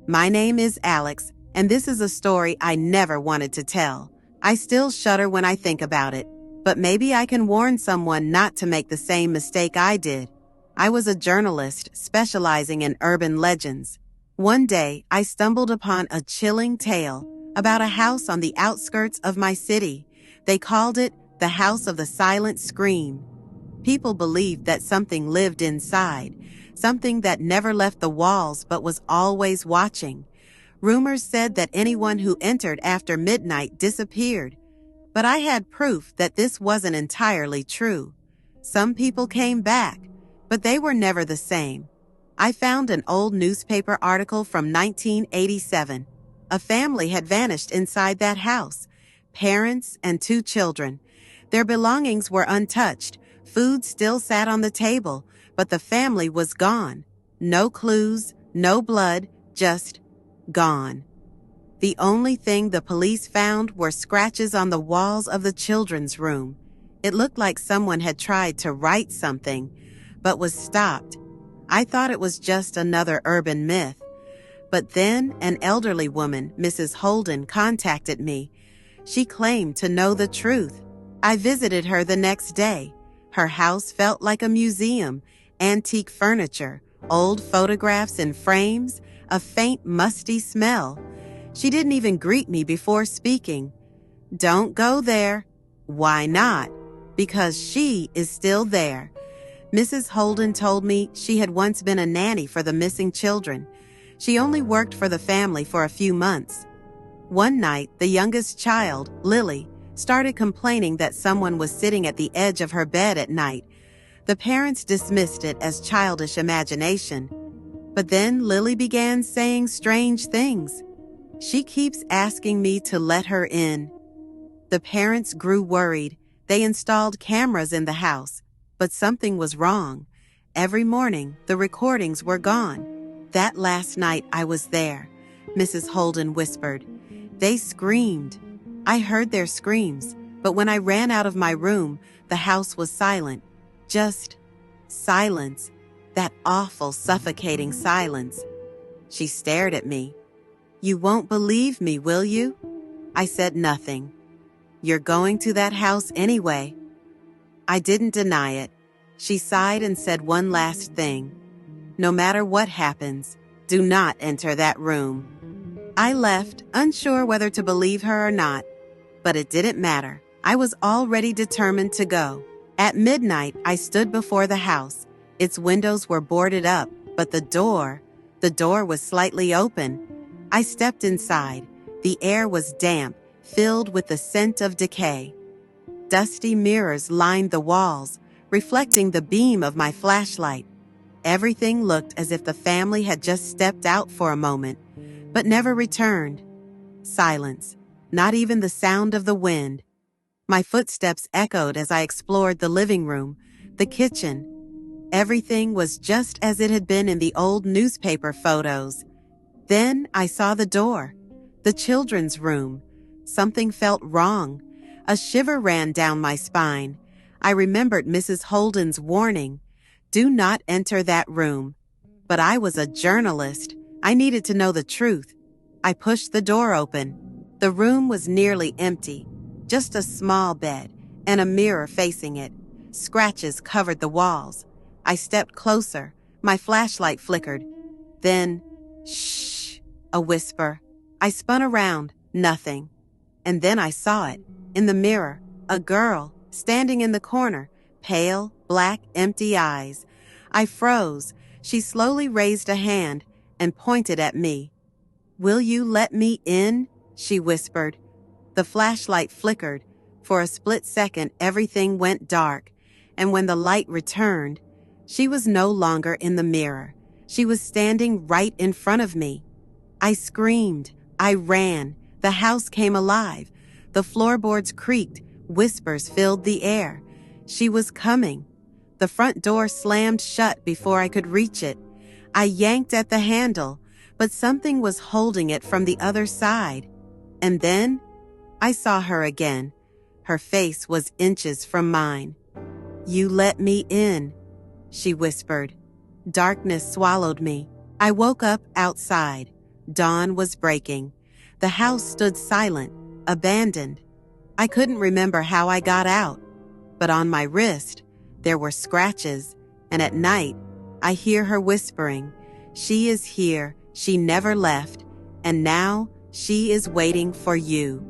My name is Alex, and this is a story I never wanted to tell. I still shudder when I think about it, but maybe I can warn someone not to make the same mistake I did. I was a journalist specializing in urban legends. One day, I stumbled upon a chilling tale about a house on the outskirts of my city. They called it the House of the Silent Scream. People believed that something lived inside, something that never left the walls but was always watching. Rumors said that anyone who entered after midnight disappeared, but I had proof that this wasn't entirely true. Some people came back, but they were never the same. I found an old newspaper article from 1987. A family had vanished inside that house, parents and 2 children. Their belongings were untouched. Food still sat on the table, but the family was gone. No clues, no blood, just gone. The only thing the police found were scratches on the walls of the children's room. It looked like someone had tried to write something, but was stopped. I thought it was just another urban myth. But then an elderly woman, Mrs. Holden, contacted me. She claimed to know the truth. I visited her the next day. Her house felt like a museum, antique furniture, old photographs in frames, a faint musty smell. She didn't even greet me before speaking. Don't go there. Why not? Because she is still there. Mrs. Holden told me she had once been a nanny for the missing children. She only worked for the family for a few months. One night, the youngest child, Lily, started complaining that someone was sitting at the edge of her bed at night. The parents dismissed it as childish imagination. But then Lily began saying strange things. She keeps asking me to let her in. The parents grew worried. They installed cameras in the house, but something was wrong. Every morning, the recordings were gone. That last night I was there, Mrs. Holden whispered. They screamed. I heard their screams, but when I ran out of my room, the house was silent. Just silence. That awful, suffocating silence. She stared at me. You won't believe me, will you? I said nothing. You're going to that house anyway. I didn't deny it. She sighed and said one last thing. No matter what happens, do not enter that room. I left, unsure whether to believe her or not. But it didn't matter. I was already determined to go. At midnight, I stood before the house. Its windows were boarded up, but the door was slightly open. I stepped inside. The air was damp, filled with the scent of decay. Dusty mirrors lined the walls, reflecting the beam of my flashlight. Everything looked as if the family had just stepped out for a moment, but never returned. Silence. Not even the sound of the wind. My footsteps echoed as I explored the living room, the kitchen. Everything was just as it had been in the old newspaper photos. Then I saw the door, the children's room. Something felt wrong. A shiver ran down my spine. I remembered Mrs. Holden's warning. Do not enter that room. But I was a journalist. I needed to know the truth. I pushed the door open. The room was nearly empty. Just a small bed and a mirror facing it. Scratches covered the walls. I stepped closer. My flashlight flickered. Then, shh, a whisper. I spun around. Nothing. And then I saw it. In the mirror, a girl, standing in the corner, pale, black, empty eyes. I froze. She slowly raised a hand and pointed at me. Will you let me in? She whispered. The flashlight flickered. For a split second, everything went dark. And when the light returned, she was no longer in the mirror. She was standing right in front of me. I screamed. I ran. The house came alive. The floorboards creaked. Whispers filled the air. She was coming. The front door slammed shut before I could reach it. I yanked at the handle, but something was holding it from the other side. And then I saw her again. Her face was inches from mine. You let me in, she whispered. Darkness swallowed me. I woke up outside. Dawn was breaking. The house stood silent, abandoned. I couldn't remember how I got out, but on my wrist, there were scratches, and at night, I hear her whispering, "She is here, she never left, and now she is waiting for you."